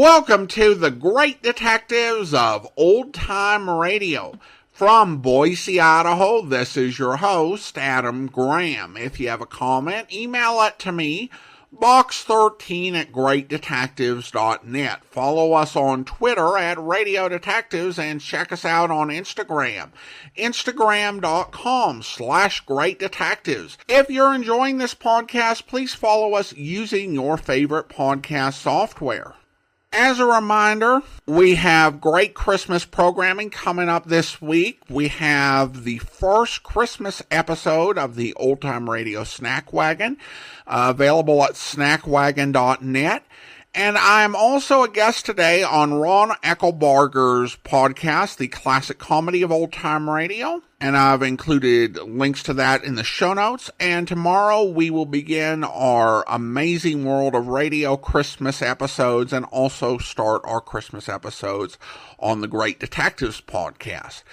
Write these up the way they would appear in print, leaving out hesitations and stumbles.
Welcome to the Great Detectives of Old Time Radio. From Boise, Idaho, this is your host, Adam Graham. If you have a comment, email it to me, box13@greatdetectives.net. Follow us on Twitter at Radio Detectives and check us out on Instagram, instagram.com/Great Detectives. If you're enjoying this podcast, please follow us using your favorite podcast software. As a reminder, we have great Christmas programming coming up this week. We have the first Christmas episode of the Old Time Radio Snack Wagon, available at snackwagon.net. And I'm also a guest today on Ron Eckelbarger's podcast, The Classic Comedy of Old Time Radio. And I've included links to that in the show notes. And tomorrow we will begin our Amazing World of Radio Christmas episodes and also start our Christmas episodes on the Great Detectives podcast.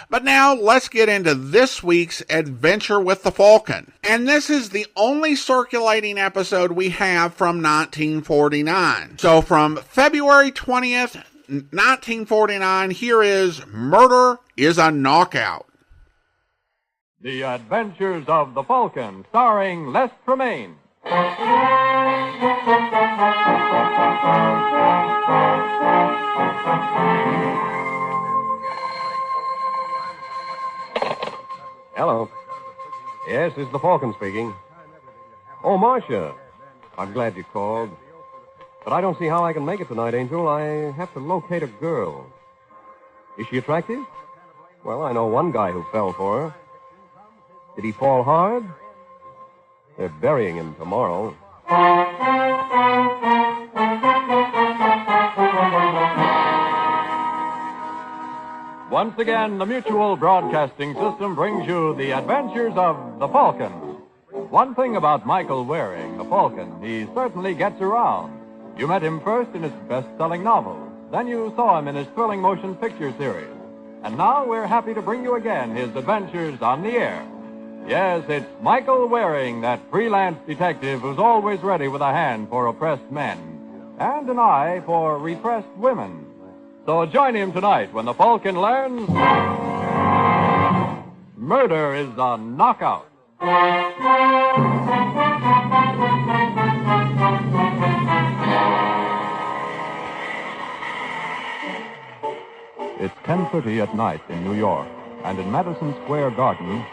But now let's get into this week's adventure with the Falcon. And this is the only circulating episode we have from 1949. So from February 20th, 1949, here is Murder is a Knockout. The Adventures of the Falcon, starring Les Tremayne. Hello. Yes, this is the Falcon speaking. Oh, Marcia. I'm glad you called. But I don't see how I can make it tonight, Angel. I have to locate a girl. Is she attractive? Well, I know one guy who fell for her. Did he fall hard? They're burying him tomorrow. Once again, the Mutual Broadcasting System brings you the Adventures of the Falcon. One thing about Michael Waring, the Falcon, he certainly gets around. You met him first in his best-selling novel. Then you saw him in his thrilling motion picture series. And now we're happy to bring you again his adventures on the air. Yes, it's Michael Waring, that freelance detective who's always ready with a hand for oppressed men and an eye for repressed women. So join him tonight when the Falcon learns Murder is a Knockout. It's 10:30 at night in New York, and in Madison Square Garden,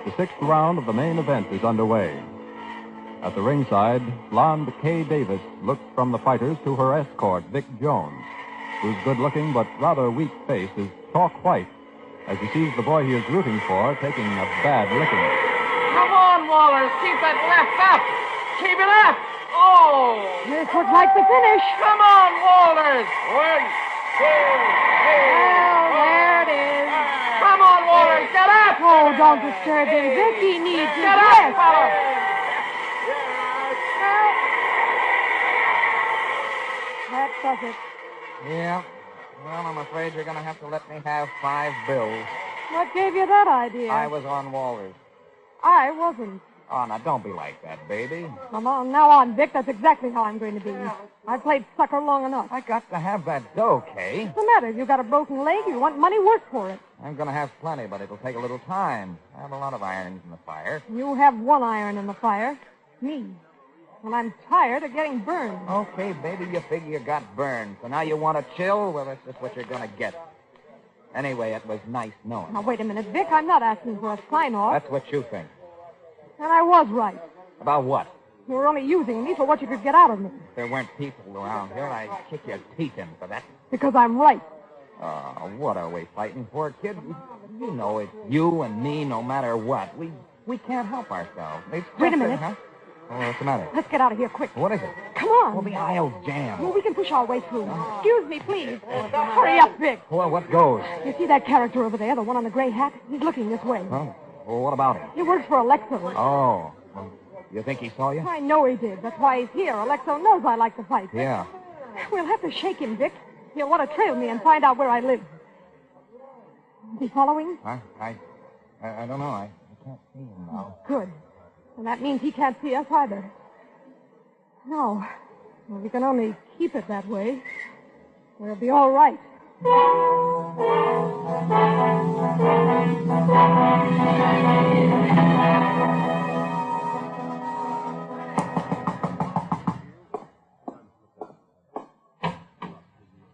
the sixth round of the main event is underway. At the ringside, blonde Kay Davis looks from the fighters to her escort, Vic Jones, whose good-looking but rather weak face is chalk white as he sees the boy he is rooting for taking a bad licking. Come on, Wallace. Keep that left up. Keep it up. Oh! This looks like the finish. Come on, Walters. 1, 2, 3. Well, there it is. Come on, Walters. Get up. Oh, don't disturb him. Vicky needs his Get up, rest. fella. That does it. Yeah. Well, I'm afraid you're going to have to let me have 5 bills. What gave you that idea? I was on Walters. I wasn't. Oh, now, don't be like that, baby. Come on, now on, Vic. That's exactly how I'm going to be. I've played sucker long enough. I got to have that dough, Kay. What's the matter? You got a broken leg? You want money? Work for it. I'm going to have plenty, but it'll take a little time. I have a lot of irons in the fire. You have one iron in the fire. Me. And I'm tired of getting burned. Okay, baby, you figure you got burned. So now you want to chill? Well, that's just what you're going to get. Anyway, it was nice knowing you. Now, wait a minute, Vic. I'm not asking for a sign-off. That's what you think. And I was right. About what? You were only using me for what you could get out of me. If there weren't people around here, I'd kick your teeth in for that. Because I'm right. Oh, what are we fighting for, kid? You know it's you and me no matter what. We can't help ourselves. It's Wait a just minute. Huh? Oh, what's the matter? Let's get out of here quick. What is it? Come on. Well, the aisle's jammed. Well, we can push our way through. Excuse me, please. Hurry up, Vic. Well, what goes? You see that character over there, the one on the gray hat? He's looking this way. Huh? Well, what about him? He works for Alexo. Oh. Well, you think he saw you? I know he did. That's why he's here. Alexo knows I like to fight. Yeah. We'll have to shake him, Vic. He'll want to trail me and find out where I live. Is he following? Huh? I don't know. I can't see him now. Good. And that means he can't see us either. No. Well, we can only keep it that way. We'll be all right.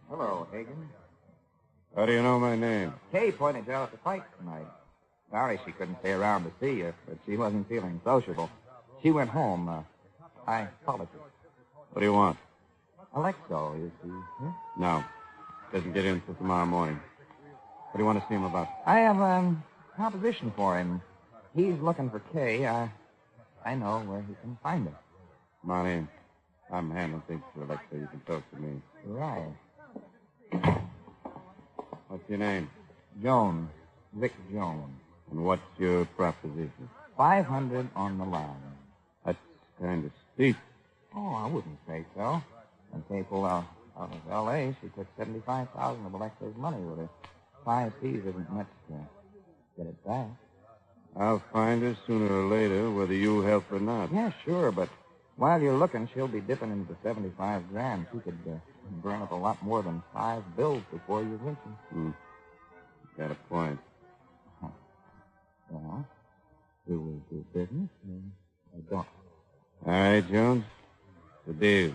Hello, Hagen. How do you know my name? Kay pointed you out at the fight tonight. Sorry she couldn't stay around to see you, but she wasn't feeling sociable. She went home. I apologize. What do you want? Alexo, is he here? No. Doesn't get in until tomorrow morning. What do you want to see him about? I have a proposition for him. He's looking for Kay. I know where he can find her. Come on in. I'm handling things for Alexa. You can talk to me. Right. What's your name? Jones. Vic Jones. And what's your proposition? 500 on the line. That's kind of steep. Oh, I wouldn't say so. When Kay pulled out of L.A., she took $75,000 of Alexa's money with her. 5 P's isn't much to get it back. I'll find her sooner or later, whether you help or not. Yeah, sure, but while you're looking, she'll be dipping into 75 grand. She could burn up a lot more than 5 bills before you reach her. Got a point. Well, do we do business or don't? All right, Jones. The deal.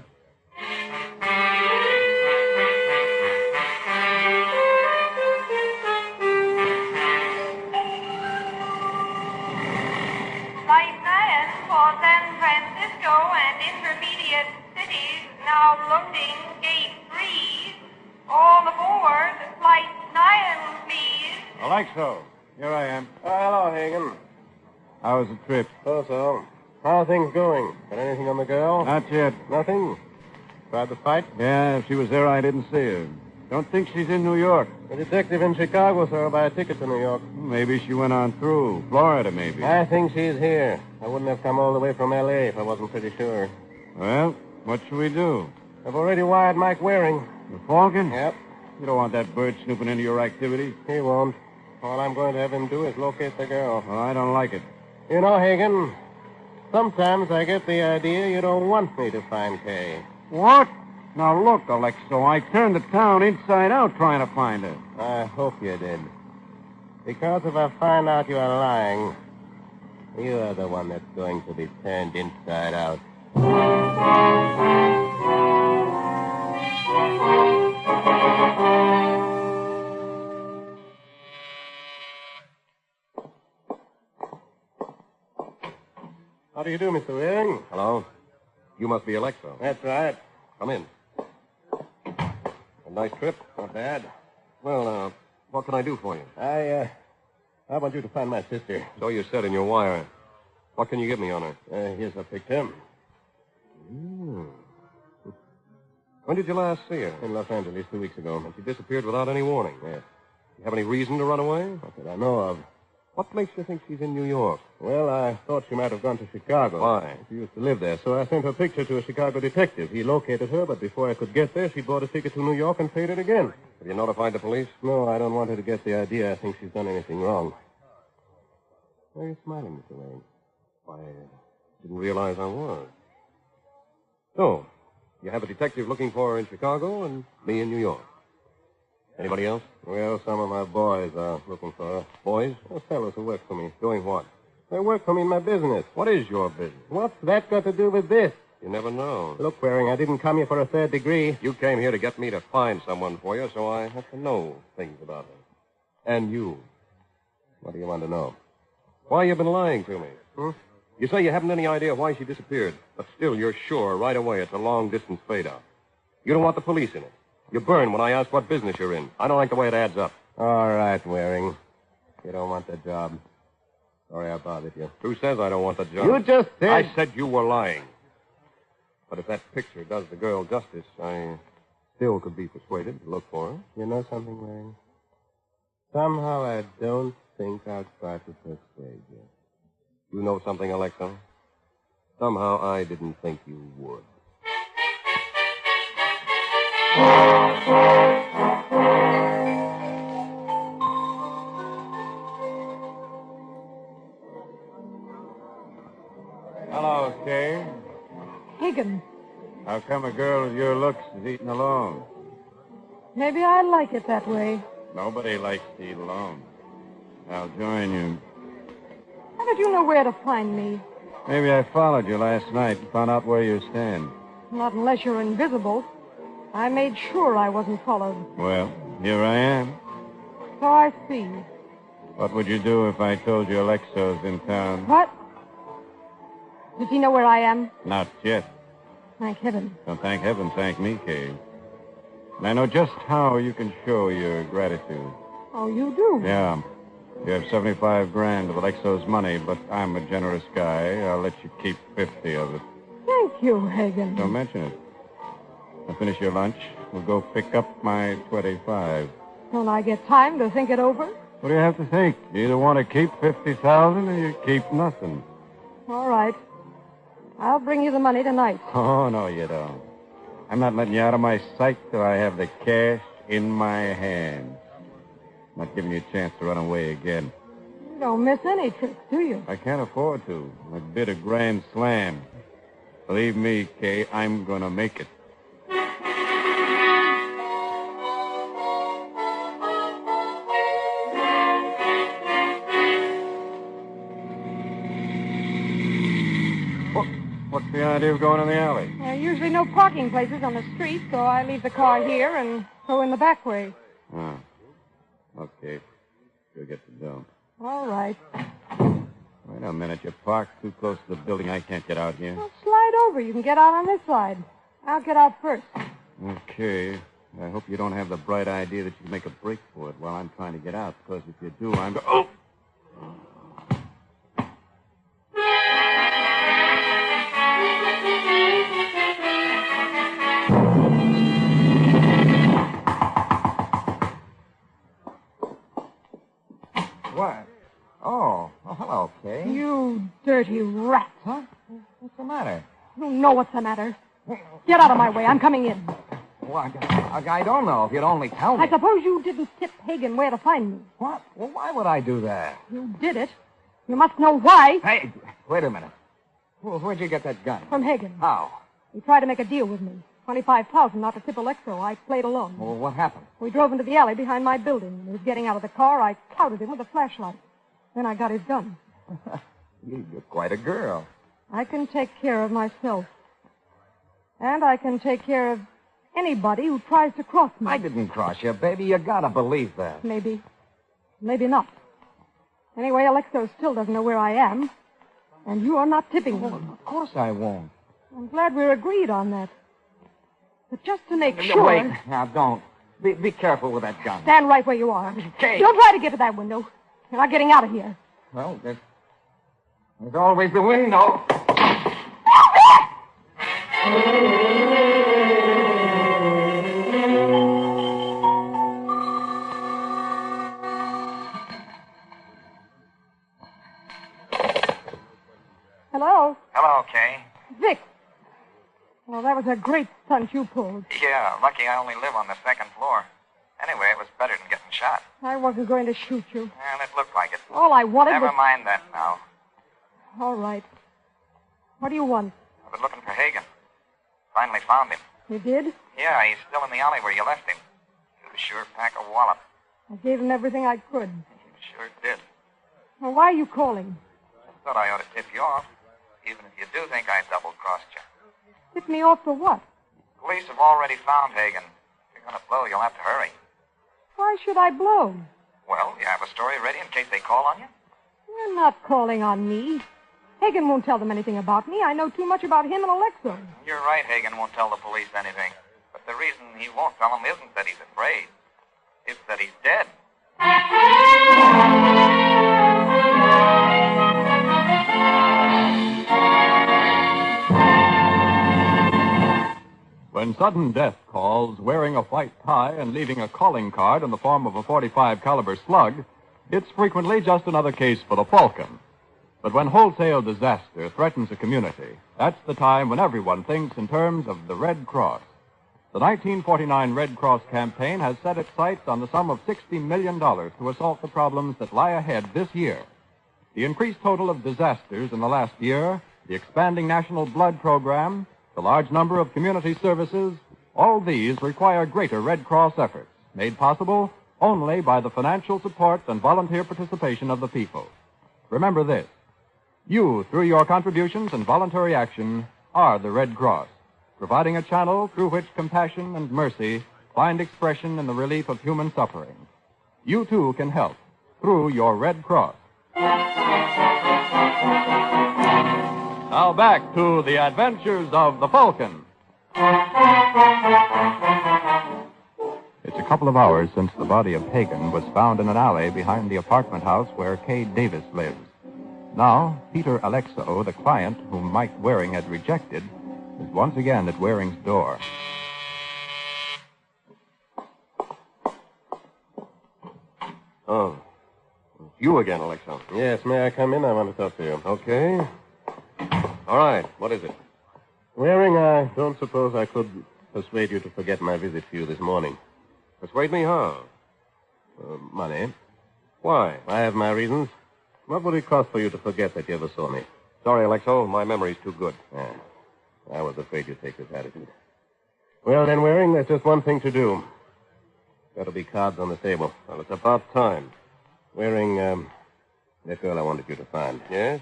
Flight 9 for San Francisco and intermediate cities now loading gate 3. All aboard Flight 9, please. Alexo, here I am. Hello, Hagen. How was the trip? So. How are things going? Got anything on the girl? Not yet. Nothing? Tried the fight? Yeah, if she was there, I didn't see her. Don't think she's in New York. The detective in Chicago saw her buy a ticket to New York. Maybe she went on through. Florida, maybe. I think she's here. I wouldn't have come all the way from L.A. if I wasn't pretty sure. Well, what should we do? I've already wired Mike Waring. The Falcon? Yep. You don't want that bird snooping into your activities. He won't. All I'm going to have him do is locate the girl. Well, I don't like it. You know, Hagen, sometimes I get the idea you don't want me to find Kay. What? Now, look, Alexo, I turned the town inside out trying to find her. I hope you did. Because if I find out you are lying, you are the one that's going to be turned inside out. How do you do, Mr. Waring? Hello? You must be Alexo. That's right. Come in. A nice trip. Not bad. Well, what can I do for you? I want you to find my sister. So you said in your wire. What can you give me on her? Here's a picture. When did you last see her? In Los Angeles 2 weeks ago. And she disappeared without any warning. Yes. You have any reason to run away? Not that I know of. What makes you think she's in New York? Well, I thought she might have gone to Chicago. Why? She used to live there, so I sent her picture to a Chicago detective. He located her, but before I could get there, she bought a ticket to New York and paid it again. Have you notified the police? No, I don't want her to get the idea I think she's done anything wrong. Why are you smiling, Mr. Wayne? I didn't realize I was. So, you have a detective looking for her in Chicago and me in New York. Anybody else? Well, some of my boys are looking for her. Boys? Those fellows who work for me. Doing what? They work for me in my business. What is your business? What's that got to do with this? You never know. Look, Waring, I didn't come here for a third degree. You came here to get me to find someone for you, so I have to know things about her. And you. What do you want to know? Why you've been lying to me. You say you haven't any idea why she disappeared, but still you're sure right away it's a long-distance fade-out. You don't want the police in it. You burn when I ask what business you're in. I don't like the way it adds up. All right, Waring. You don't want the job. Sorry I bothered you. Who says I don't want the job? You just said... I said you were lying. But if that picture does the girl justice, I still could be persuaded to look for her. You know something, Waring? Somehow I don't think I'll try to persuade you. You know something, Alexo? Somehow I didn't think you would. Hello, Kay. Hagen. How come a girl with your looks is eating alone? Maybe I like it that way. Nobody likes to eat alone. I'll join you. How did you know where to find me? Maybe I followed you last night and found out where you stand. Not unless you're invisible. I made sure I wasn't followed. Well, here I am. So I see. What would you do if I told you Alexo's in town? What? Does he know where I am? Not yet. Thank heaven. Don't thank heaven, thank me, Kay. And I know just how you can show your gratitude. Oh, you do? Yeah. You have 75 grand of Alexo's money, but I'm a generous guy. I'll let you keep 50 of it. Thank you, Hagen. Don't mention it. I'll finish your lunch. We'll go pick up my 25. Don't I get time to think it over? What do you have to think? You either want to keep 50,000 or you keep nothing. All right. I'll bring you the money tonight. Oh, no, you don't. I'm not letting you out of my sight till I have the cash in my hand. Not giving you a chance to run away again. You don't miss any tricks, do you? I can't afford to. I bid a grand slam. Believe me, Kay, I'm going to make it. What's the idea of going in the alley? There are usually no parking places on the street, so I leave the car here and go in the back way. Oh. Okay. You'll get the dough. All right. Wait a minute. You're parked too close to the building. I can't get out here. Well, slide over. You can get out on this side. I'll get out first. Okay. I hope you don't have the bright idea that you can make a break for it while I'm trying to get out, because if you do, I'm... Oh! What? Oh, hello, Kay. You dirty rat. Huh? What's the matter? You know what's the matter. Get out of my way. I'm coming in. Well, I don't know. If you'd only tell me. I suppose you didn't tip Hagen where to find me. What? Well, why would I do that? You did it. You must know why. Hey, wait a minute. Where'd you get that gun? From Hagen. How? He tried to make a deal with me. 25,000 not to tip Alexo. I played along. Well, what happened? We drove into the alley behind my building. When he was getting out of the car, I clouted him with a flashlight. Then I got his gun. You're quite a girl. I can take care of myself. And I can take care of anybody who tries to cross me. I didn't cross you, baby. You gotta believe that. Maybe. Maybe not. Anyway, Alexo still doesn't know where I am. And you are not tipping him. Well, of course I won't. I'm glad we're agreed on that. But just to make sure... Wait, now, don't. Be careful with that gun. Stand right where you are. Kay. Don't try to get to that window. You're not getting out of here. Well, there's always the window. Hello? Hello, Kay. Vic. Well, that was a great stunt you pulled. Yeah, lucky I only live on the second floor. Anyway, it was better than getting shot. I wasn't going to shoot you. Well, it looked like it. All I wanted Never was... mind that now. All right. What do you want? I was looking for Hagen. Finally found him. You did? Yeah, he's still in the alley where you left him. He was sure pack a wallop. I gave him everything I could. He sure did. Well, why are you calling? Just thought I ought to tip you off, even if you do think I double-crossed you. Tip me off for what? Police have already found Hagen. If you're going to blow, you'll have to hurry. Why should I blow? Well, you have a story ready in case they call on you? You're not calling on me. Hagen won't tell them anything about me. I know too much about him and Alexo. You're right, Hagen won't tell the police anything. But the reason he won't tell them isn't that he's afraid. It's that he's dead. When sudden death calls, wearing a white tie and leaving a calling card in the form of a .45 caliber slug, it's frequently just another case for the Falcon. But when wholesale disaster threatens a community, that's the time when everyone thinks in terms of the Red Cross. The 1949 Red Cross campaign has set its sights on the sum of $60 million to assault the problems that lie ahead this year. The increased total of disasters in the last year, the expanding national blood program, the large number of community services, All these require greater Red Cross efforts, made possible only by the financial support and volunteer participation of the people. Remember this. You, through your contributions and voluntary action, are the Red Cross, providing a channel through which compassion and mercy find expression in the relief of human suffering. You, too, can help through your Red Cross. Now back to the adventures of the Falcon. It's a couple of hours since the body of Hagen was found in an alley behind the apartment house where Kay Davis lives. Now, Peter Alexo, the client whom Mike Waring had rejected, is once again at Waring's door. Oh, it's you again, Alexo. Yes, may I come in? I want to talk to you. Okay. All right, what is it? Waring, I don't suppose I could persuade you to forget my visit to you this morning. Persuade me how? Money. Why? I have my reasons. What would it cost for you to forget that you ever saw me? Sorry, Alexo, my memory's too good. Yeah. I was afraid you'd take this attitude. Well, then, Waring, there's just one thing to do. Got to be cards on the table. Well, it's about time. Waring, that girl I wanted you to find. Yes?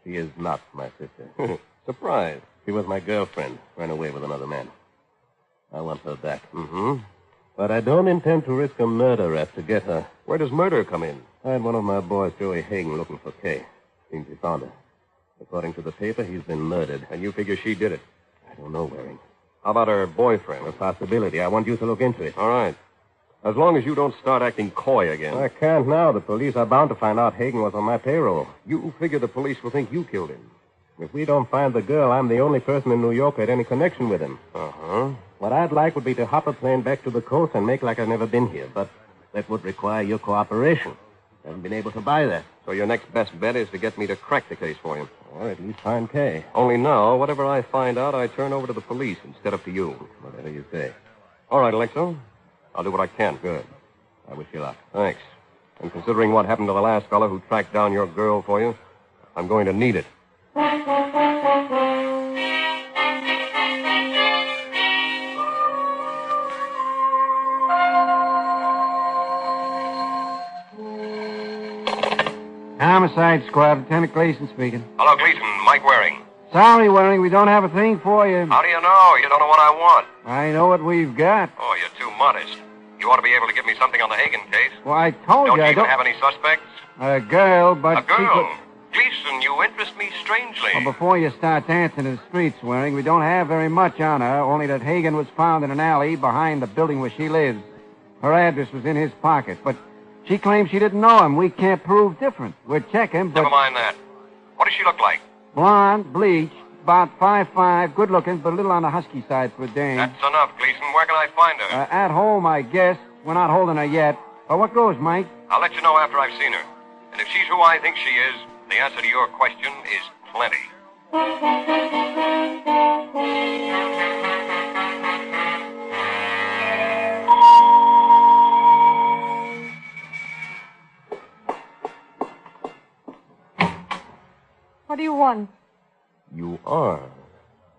She is not my sister. Surprise. She was my girlfriend. Ran away with another man. I want her back. Mm-hmm. But I don't intend to risk a murder rap to get her. Where does murder come in? I had one of my boys, Joey Hagen, looking for Kay. Seems he found her. According to the paper, he's been murdered. And you figure she did it? I don't know, Waring. How about her boyfriend? A possibility. I want you to look into it. All right. As long as you don't start acting coy again. I can't now. The police are bound to find out Hagen was on my payroll. You figure the police will think you killed him. If we don't find the girl, I'm the only person in New York who had any connection with him. Uh-huh. What I'd like would be to hop a plane back to the coast and make like I've never been here. But that would require your cooperation. I haven't been able to buy that. So your next best bet is to get me to crack the case for you. Or at least find Kay. Only now, whatever I find out, I turn over to the police instead of to you. Whatever you say. All right, Alexo. I'll do what I can. Good. I wish you luck. Thanks. And considering what happened to the last fellow who tracked down your girl for you, I'm going to need it. Homicide Squad, Lieutenant Gleason speaking. Hello, Gleason. Mike Waring. Sorry, Waring, we don't have a thing for you. How do you know? You don't know what I want. I know what we've got. Oh, you're too modest. You ought to be able to give me something on the Hagen case. Well, I told Don't you you I even don't... have any suspects? A girl, but... A girl? she could- Gleason, you interest me strangely. Well, before you start dancing in the streets, Waring, we don't have very much on her, only that Hagen was found in an alley behind the building where she lives. Her address was in his pocket, but she claims she didn't know him. We can't prove different. We're checking, but... Never mind that. What does she look like? Blonde, bleached, about 5'5", good-looking, but a little on the husky side for a dame. That's enough, Gleason. Where can I find her? At home, I guess. We're not holding her yet. But what goes, Mike? I'll let you know after I've seen her. And if she's who I think she is, the answer to your question is plenty. What do you want? You are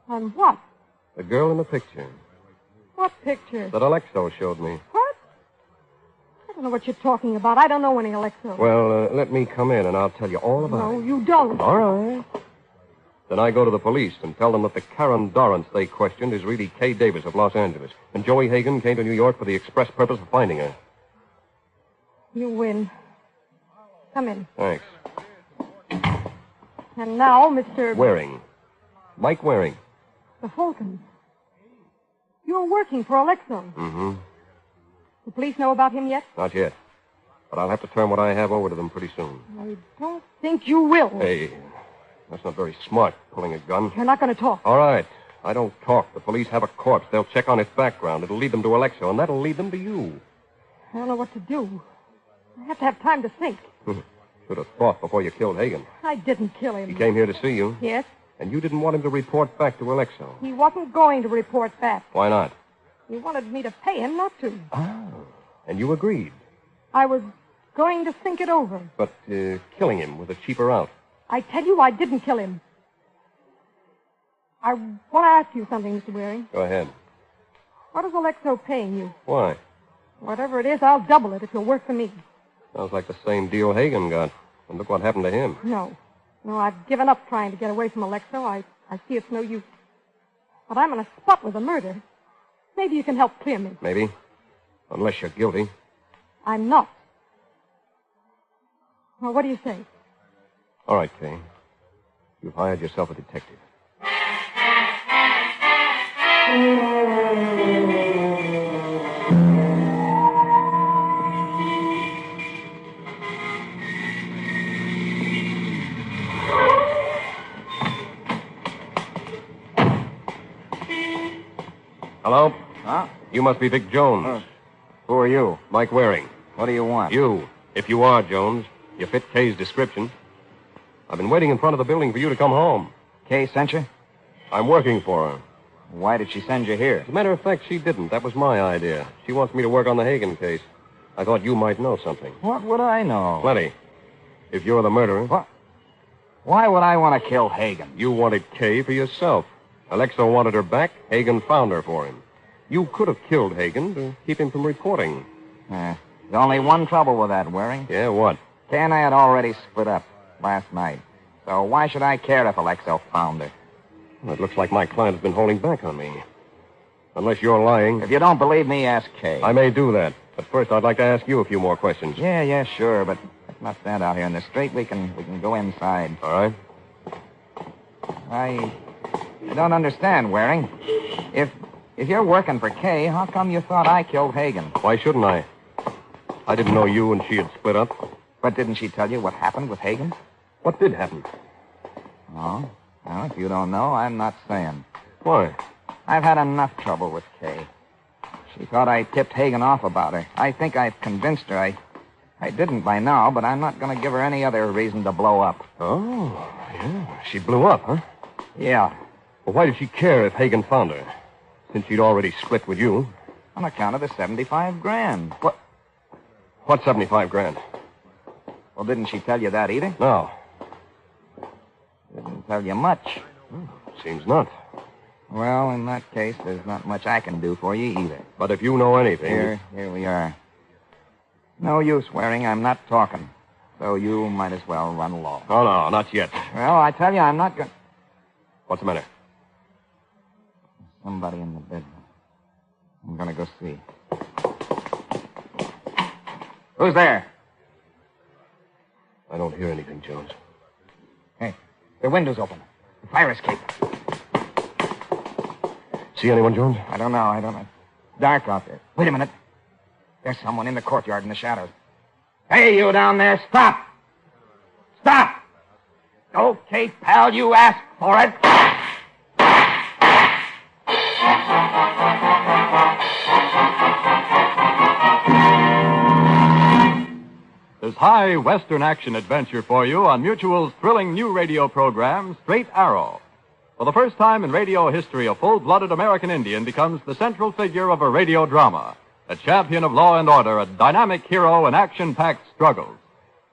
On what? the girl in the picture What picture? that Alexo showed me. What? I don't know what you're talking about. I don't know any Alexo. Well, let me come in and I'll tell you all about No, it. you don't. All right. Then I go to the police and tell them that the Karen Dorrance they questioned is really Kay Davis of Los Angeles. And Joey Hagen came to New York for the express purpose of finding her. You win. Come in. Thanks. And now, Mr. Waring. Mike Waring. The Falcon. You're working for Alexo. Mm-hmm. The police know about him yet? Not yet. But I'll have to turn what I have over to them pretty soon. I don't think you will. Hey, that's not very smart, pulling a gun. You're not going to talk. All right. I don't talk. The police have a corpse. They'll check on its background. It'll lead them to Alexo, and that'll lead them to you. I don't know what to do. I have to have time to think. Should have thought before you killed Hagen. I didn't kill him. He came here to see you, Yes? and you didn't want him to report back to Alexo. He wasn't going to report back. Why not? He wanted me to pay him not to. Oh. And you agreed. I was going to think it over. But killing him was a cheaper out. I tell you, I didn't kill him. I want to ask you something, Mr. Waring. Go ahead. What is Alexo paying you? Why? Whatever it is, I'll double it if you'll work for me. Sounds like the same deal Hagen got. And look what happened to him. No, I've given up trying to get away from Alexo. I see it's no use. But I'm in a spot with a murder. Maybe you can help clear me. Maybe. Unless you're guilty. I'm not. Well, what do you say? All right, Kay. You've hired yourself a detective. Hello? Huh? You must be Vic Jones. Who are you? Mike Waring. What do you want? You. If you are Jones, you fit Kay's description. I've been waiting in front of the building for you to come home. Kay sent you? I'm working for her. Why did she send you here? As a matter of fact, she didn't. That was my idea. She wants me to work on the Hagen case. I thought you might know something. What would I know? Plenty. If you're the murderer. What? Why would I want to kill Hagen? You wanted Kay for yourself. Alexo wanted her back. Hagen found her for him. You could have killed Hagen to keep him from reporting. There's only one trouble with that, Waring. Yeah, what? Kay and I had already split up last night. So why should I care if Alexo found her? Well, it looks like my client has been holding back on me. Unless you're lying. If you don't believe me, ask Kay. I may do that. But first, I'd like to ask you a few more questions. Yeah, sure. But let's not stand out here in the street. We can go inside. All right. I don't understand, Waring. If you're working for Kay, how come you thought I killed Hagen? Why shouldn't I? I didn't know you and she had split up. But didn't she tell you what happened with Hagen? What did happen? Oh, well, if you don't know, I'm not saying. Why? I've had enough trouble with Kay. She thought I tipped Hagen off about her. I think I've convinced her. I didn't by now, but I'm not going to give her any other reason to blow up. Oh, yeah. She blew up, huh? Yeah. Well, why did she care if Hagen found her? Since she'd already split with you. On account of the $75,000. What? What's $75,000? Well, didn't she tell you that either? No. Didn't tell you much. Seems not. Well, in that case, there's not much I can do for you either. But if you know anything... Here we are. No use, Waring. I'm not talking. So you might as well run along. Oh, no, not yet. Well, I tell you, I'm not going... What's the matter? Somebody in the bedroom. I'm going to go see. Who's there? I don't hear anything, Jones. Hey, the window's open. The fire escape. See anyone, Jones? I don't know. It's dark out there. Wait a minute. There's someone in the courtyard in the shadows. Hey, you down there, stop! Stop! Okay, pal, you asked for it. There's high Western action adventure for you on Mutual's thrilling new radio program, Straight Arrow. For the first time in radio history, a full-blooded American Indian becomes the central figure of a radio drama, a champion of law and order, a dynamic hero in action-packed struggles.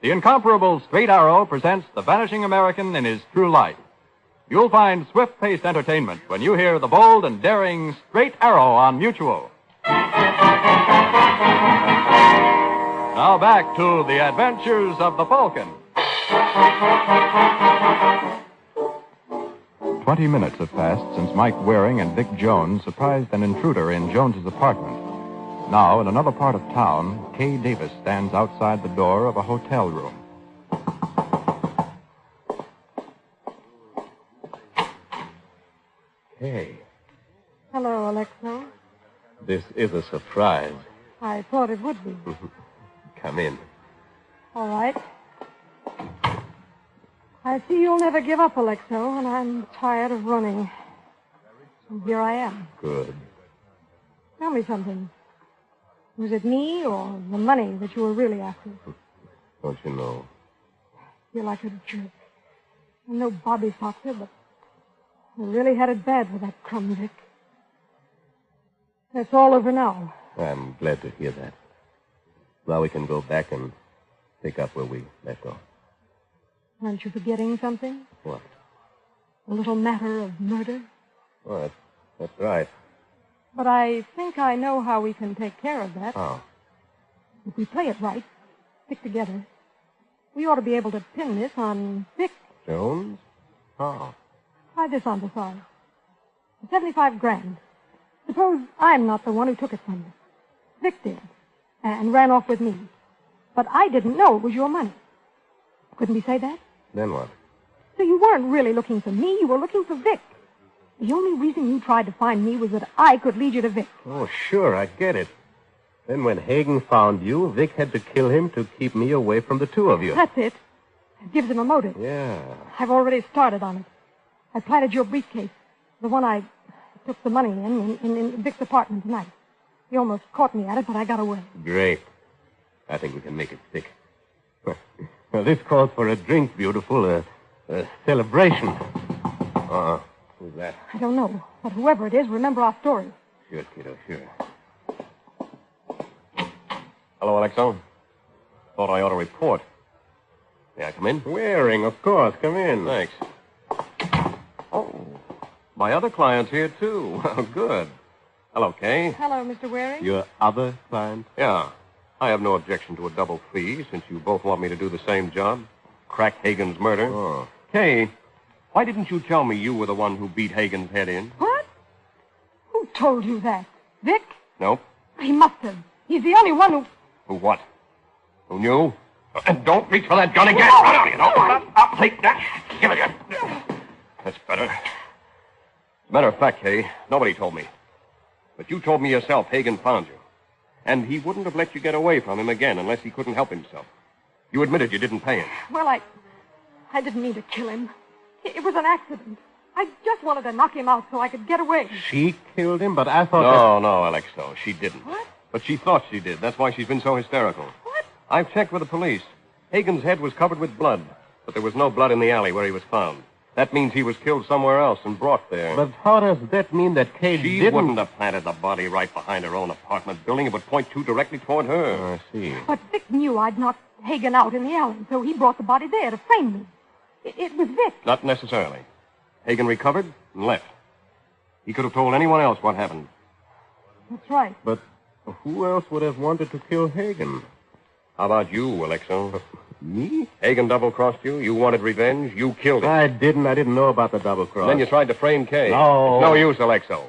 The incomparable Straight Arrow presents the vanishing American in his true light. You'll find swift-paced entertainment when you hear the bold and daring Straight Arrow on Mutual. Now back to the adventures of the Falcon. 20 minutes have passed since Mike Waring and Vic Jones surprised an intruder in Jones's apartment. Now, in another part of town, Kay Davis stands outside the door of a hotel room. Hey, Hello, Alexo. this is a surprise. I thought it would be. Come in. All right. I see you'll never give up, Alexo, and I'm tired of running. And here I am. Good. Tell me something. Was it me or the money that you were really after? Don't you know? You're like a jerk. I'm no Bobby Foxer, but I really had it bad with that crumb Vic. It's all over now. I'm glad to hear that. Now we can go back and pick up where we left off. Aren't you forgetting something? What? A little matter of murder? Oh, that's right. But I think I know how we can take care of that. Oh. If we play it right, stick together, we ought to be able to pin this on Vic. Jones? Oh. Try this on the side. 75 grand. Suppose I'm not the one who took it from you. Vic did, and ran off with me. But I didn't know it was your money. Couldn't we say that? Then what? So you weren't really looking for me, you were looking for Vic. The only reason you tried to find me was that I could lead you to Vic. Oh, sure, I get it. Then when Hagen found you, Vic had to kill him to keep me away from the two of you. That's it. It gives him a motive. Yeah. I've already started on it. I planted your briefcase, the one I took the money in Vic's apartment tonight. He almost caught me at it, but I got away. Great. I think we can make it stick. Well, this calls for a drink, beautiful. A celebration. Who's that? I don't know, but whoever it is, remember our story. Sure, kiddo, sure. Hello, Alexo. Thought I ought to report. May I come in? Waring, of course. Come in. Thanks. Oh, my other client's here, too. Well, good. Hello, Kay. Hello, Mr. Waring. Your other client? Yeah. I have no objection to a double fee, since you both want me to do the same job. Crack Hagen's murder. Oh. Kay, why didn't you tell me you were the one who beat Hagen's head in? What? Who told you that? Vic? Nope. He must have. He's the only one who... Who what? Who knew? And don't reach for that gun again. Run out, you know. I'll take that. Give it here. That's better. As a matter of fact, Kay, nobody told me. But you told me yourself Hagen found you. And he wouldn't have let you get away from him again unless he couldn't help himself. You admitted you didn't pay him. Well, I didn't mean to kill him. It was an accident. I just wanted to knock him out so I could get away. She killed him, but I thought No, Alexo, she didn't. What? But she thought she did. That's why she's been so hysterical. What? I've checked with the police. Hagen's head was covered with blood, but there was no blood in the alley where he was found. That means he was killed somewhere else and brought there. But how does that mean that Kay She didn't... wouldn't have planted the body right behind her own apartment building. It would point directly toward her. Oh, I see. But Vic knew I'd knocked Hagen out in the alley, so he brought the body there to frame me. It was Vic. Not necessarily. Hagen recovered and left. He could have told anyone else what happened. That's right. But who else would have wanted to kill Hagen? How about you, Alexo? Me? Hagen double-crossed you. You wanted revenge. You killed him. I didn't know about the double cross. Then you tried to frame Kay. No. It's no use, Alexo.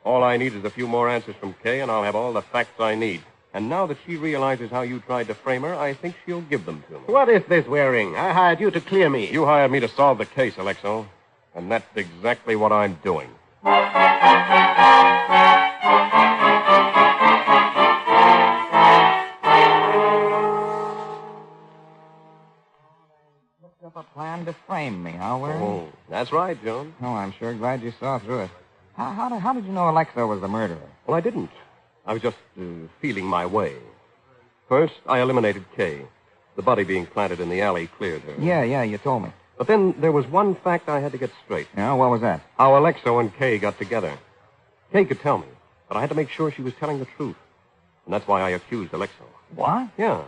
All I need is a few more answers from Kay, and I'll have all the facts I need. And now that she realizes how you tried to frame her, I think she'll give them to me. What is this, Waring? I hired you to clear me. You hired me to solve the case, Alexo. And that's exactly what I'm doing. Looked up a plan to frame me, huh, Waring? Oh, that's right, Jones. Oh, I'm sure glad you saw through it. How did you know Alexo was the murderer? Well, I didn't. I was just feeling my way. First, I eliminated Kay. The body being planted in the alley cleared her. Yeah, you told me. But then there was one fact I had to get straight. Yeah, what was that? How Alexo and Kay got together. Kay could tell me, but I had to make sure she was telling the truth. And that's why I accused Alexo. What? Yeah.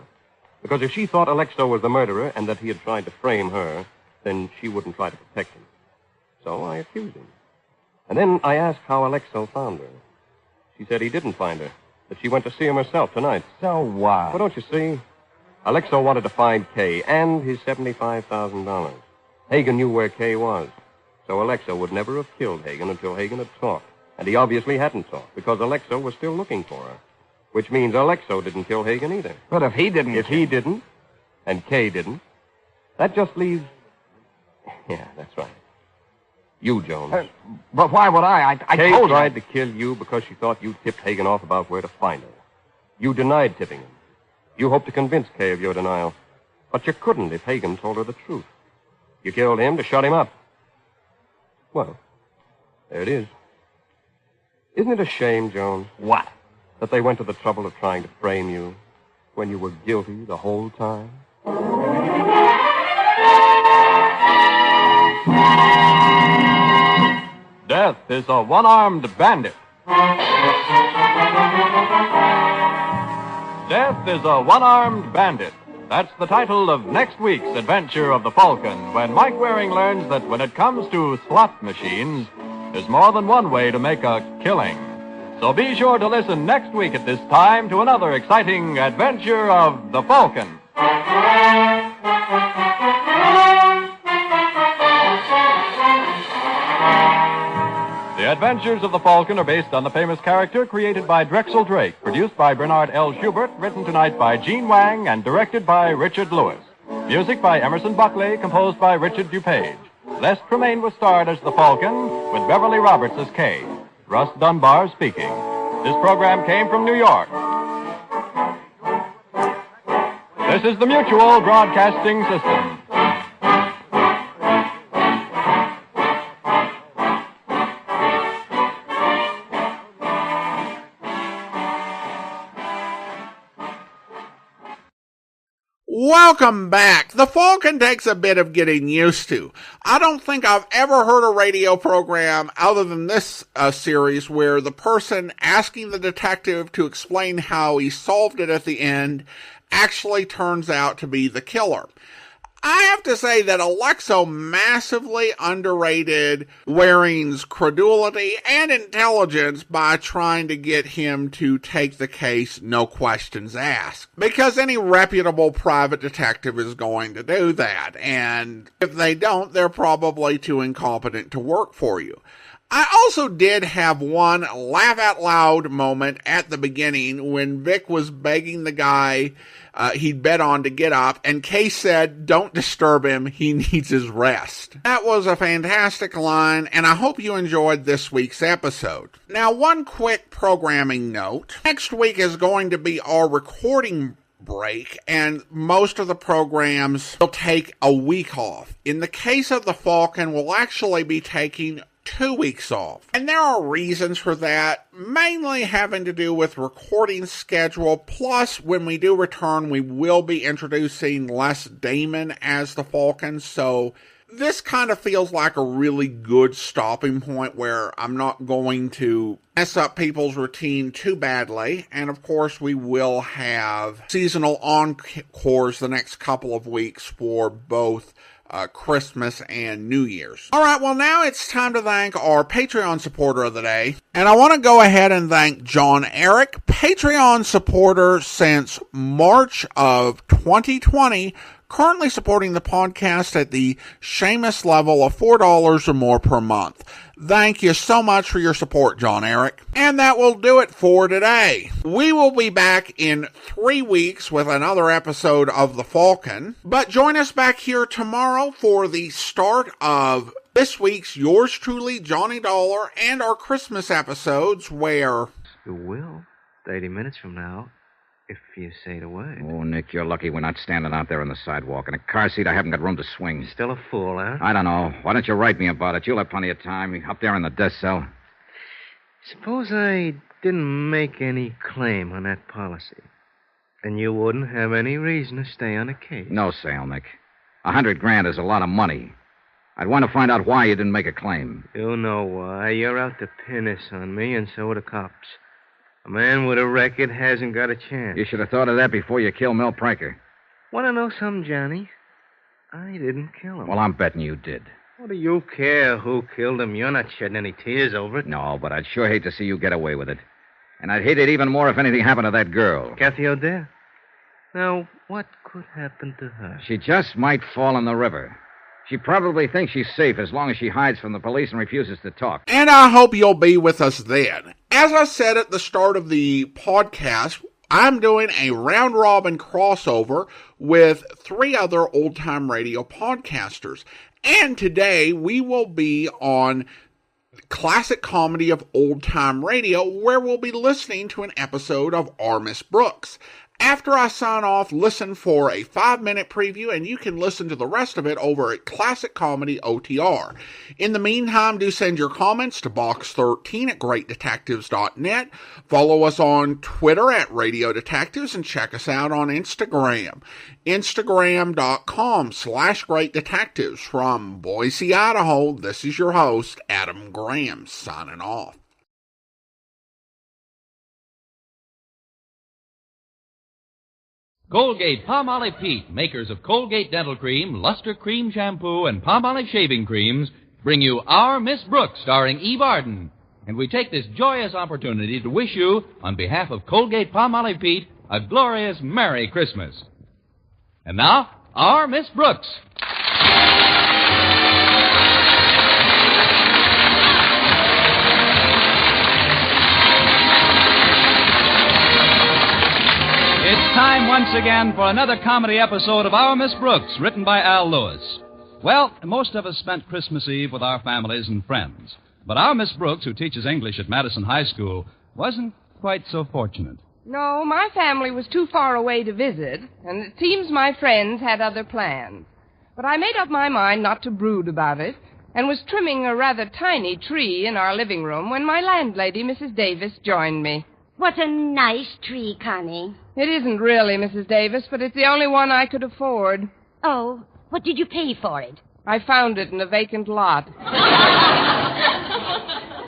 Because if she thought Alexo was the murderer and that he had tried to frame her, then she wouldn't try to protect him. So I accused him. And then I asked how Alexo found her. She said he didn't find her, that she went to see him herself tonight. So what? Well, don't you see? Alexo wanted to find Kay and his $75,000. Hagen knew where Kay was. So Alexo would never have killed Hagen until Hagen had talked. And he obviously hadn't talked, because Alexo was still looking for her. Which means Alexo didn't kill Hagen either. But if he didn't... If he didn't, and Kay didn't, that just leaves... Yeah, that's right. You, Jones. But why would I? I Kay told tried you. to kill you because she thought you tipped Hagen off about where to find her. You denied tipping him. You hoped to convince Kay of your denial. But you couldn't if Hagen told her the truth. You killed him to shut him up. Well, there it is. Isn't it a shame, Jones? What? That they went to the trouble of trying to frame you when you were guilty the whole time? Death is a one-armed bandit. Death is a one-armed bandit. That's the title of next week's adventure of the Falcon, when Mike Waring learns that when it comes to slot machines, there's more than one way to make a killing. So be sure to listen next week at this time to another exciting adventure of the Falcon. The Adventures of the Falcon are based on the famous character created by Drexel Drake, produced by Bernard L. Schubert, written tonight by Gene Wang, and directed by Richard Lewis. Music by Emerson Buckley, composed by Richard DuPage. Les Tremayne was starred as the Falcon, with Beverly Roberts as Kay. Russ Dunbar speaking. This program came from New York. This is the Mutual Broadcasting System. Welcome back. The Falcon takes a bit of getting used to. I don't think I've ever heard a radio program other than this series where the person asking the detective to explain how he solved it at the end actually turns out to be the killer. I have to say that Alexo massively underrated Waring's credulity and intelligence by trying to get him to take the case no questions asked. Because any reputable private detective is going to do that, and if they don't, they're probably too incompetent to work for you. I also did have one laugh-out-loud moment at the beginning when Vic was begging the guy he'd bet on to get up, and Kay said, "Don't disturb him, he needs his rest." That was a fantastic line, and I hope you enjoyed this week's episode. Now, one quick programming note. Next week is going to be our recording break, and most of the programs will take a week off. In the case of the Falcon, we'll actually be taking 2 weeks off. And there are reasons for that, mainly having to do with recording schedule. Plus, when we do return, we will be introducing Les Damon as the Falcon. So this kind of feels like a really good stopping point where I'm not going to mess up people's routine too badly. And of course, we will have seasonal encores the next couple of weeks for both Christmas and New Year's. All right, well, now it's time to thank our Patreon supporter of the day. And I want to go ahead and thank John Eric, Patreon supporter since March of 2020, currently supporting the podcast at the Seamus level of $4 or more per month. Thank you so much for your support, John Eric. And that will do it for today. We will be back in 3 weeks with another episode of The Falcon. But join us back here tomorrow for the start of this week's Yours Truly, Johnny Dollar, and our Christmas episodes where... You will, 30 minutes from now, if you say the word. Oh, Nick, you're lucky we're not standing out there on the sidewalk. In a car seat, I haven't got room to swing. Still a fool, huh? I don't know. Why don't you write me about it? You'll have plenty of time. Up there in the death cell. Suppose I didn't make any claim on that policy. Then you wouldn't have any reason to stay on the case. No sale, Nick. $100,000 is a lot of money. I'd want to find out why you didn't make a claim. You know why. You're out to pin this on me, and so are the cops. A man with a record hasn't got a chance. You should have thought of that before you killed Mel Pranker. Want to know something, Johnny? I didn't kill him. Well, I'm betting you did. What do you care who killed him? You're not shedding any tears over it. No, but I'd sure hate to see you get away with it. And I'd hate it even more if anything happened to that girl. Kathy O'Dare. Now, what could happen to her? She just might fall in the river. She probably thinks she's safe as long as she hides from the police and refuses to talk. And I hope you'll be with us then. As I said at the start of the podcast, I'm doing a round-robin crossover with 3 other old-time radio podcasters. And today we will be on classic comedy of old-time radio, where we'll be listening to an episode of Our Miss Brooks. After I sign off, listen for a 5-minute preview, and you can listen to the rest of it over at Classic Comedy OTR. In the meantime, do send your comments to box13@greatdetectives.net. Follow us on Twitter at Radio Detectives, and check us out on Instagram. Instagram.com/greatdetectives. From Boise, Idaho, this is your host, Adam Graham, signing off. Colgate-Palmolive Pete, makers of Colgate Dental Cream, Luster Cream Shampoo, and Palmolive Shaving Creams, bring you Our Miss Brooks, starring Eve Arden. and we take this joyous opportunity to wish you, on behalf of Colgate-Palmolive Pete, a glorious Merry Christmas. And now, our Miss Brooks. It's time once again for another comedy episode of Our Miss Brooks, written by Al Lewis. Well, most of us spent Christmas Eve with our families and friends. But our Miss Brooks, who teaches English at Madison High School, wasn't quite so fortunate. No, my family was too far away to visit, and it seems my friends had other plans. But I made up my mind not to brood about it, and was trimming a rather tiny tree in our living room when my landlady, Mrs. Davis, joined me. What a nice tree, Connie. It isn't really, Mrs. Davis, but it's the only one I could afford. Oh, what did you pay for it? I found it in a vacant lot.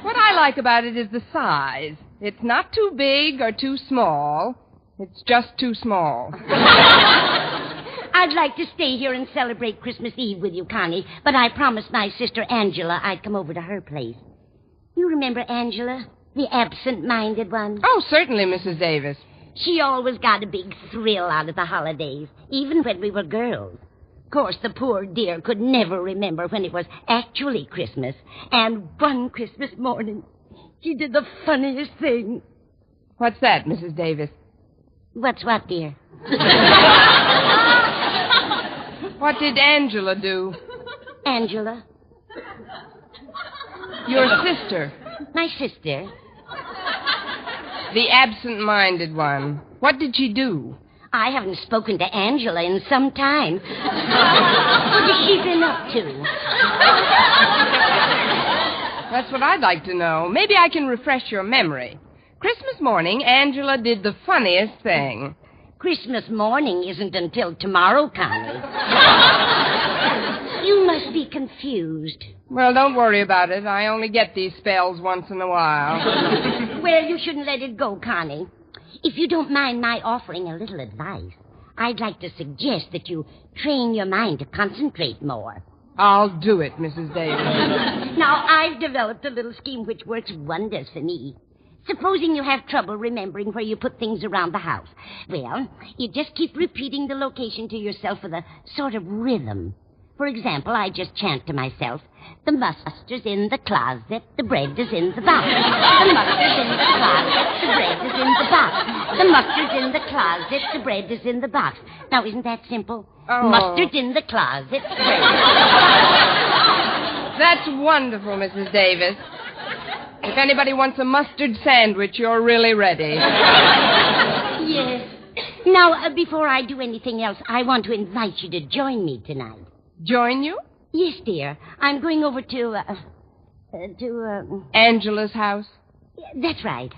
What I like about it is the size. It's not too big or too small. It's just too small. I'd like to stay here and celebrate Christmas Eve with you, Connie, but I promised my sister Angela I'd come over to her place. You remember Angela, the absent-minded one? Oh, certainly, Mrs. Davis. She always got a big thrill out of the holidays, even when we were girls. Of course, the poor dear could never remember when it was actually Christmas. And one Christmas morning, she did the funniest thing. What's that, Mrs. Davis? What's what, dear? What did Angela do? Angela? Your sister. My sister? The absent-minded one. What did she do? I haven't spoken to Angela in some time. What has she been up to? That's what I'd like to know. Maybe I can refresh your memory. Christmas morning, Angela did the funniest thing. Christmas morning isn't until tomorrow, Connie. You must be confused. Well, don't worry about it. I only get these spells once in a while. Well, you shouldn't let it go, Connie. If you don't mind my offering a little advice, I'd like to suggest that you train your mind to concentrate more. I'll do it, Mrs. Davis. Now, I've developed a little scheme which works wonders for me. Supposing you have trouble remembering where you put things around the house. Well, you just keep repeating the location to yourself with a sort of rhythm. For example, I just chant to myself, the mustard's in the closet, the bread is in the box. The mustard's in the closet, the bread is in the box. The mustard's in the closet, the bread is in the box. Now, isn't that simple? Oh. Mustard's in the closet, the bread is in the box. That's wonderful, Mrs. Davis. If anybody wants a mustard sandwich, you're really ready. Yes. Now, before I do anything else, I want to invite you to join me tonight. Join you? Yes, dear. I'm going over to Angela's house? That's right.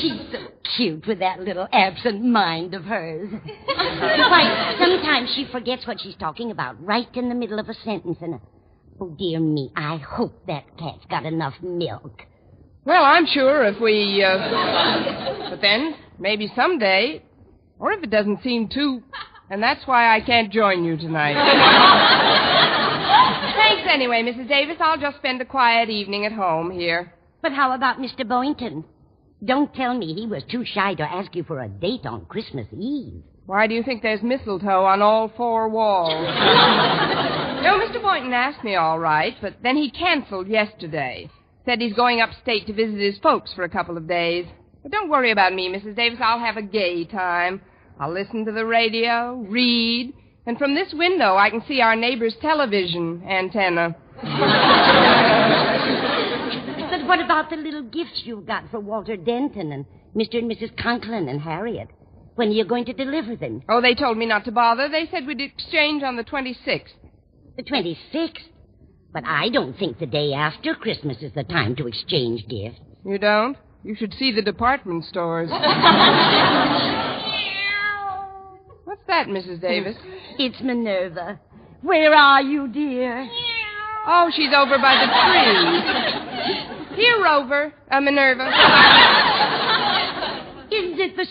She's so cute with that little absent mind of hers. Why, sometimes she forgets what she's talking about right in the middle of a sentence, and oh, dear me, I hope that cat's got enough milk. Well, I'm sure if we, but then, maybe someday, or if it doesn't seem too... And that's why I can't join you tonight. Thanks anyway, Mrs. Davis. I'll just spend a quiet evening at home here. But how about Mr. Boynton? Don't tell me he was too shy to ask you for a date on Christmas Eve. Why do you think there's mistletoe on all four walls? No, Mr. Boynton asked me all right, but then he canceled yesterday. Said he's going upstate to visit his folks for a couple of days. But don't worry about me, Mrs. Davis. I'll have a gay time. I'll listen to the radio, read, and from this window I can see our neighbor's television antenna. But what about the little gifts you've got for Walter Denton and Mr. and Mrs. Conklin and Harriet? When are you going to deliver them? Oh, they told me not to bother. They said we'd exchange on the 26th. The 26th? But I don't think the day after Christmas is the time to exchange gifts. You don't? You should see the department stores. What's that, Mrs. Davis? It's Minerva. Where are you, dear? Oh, she's over by the tree. Here, Rover. Minerva. Isn't it the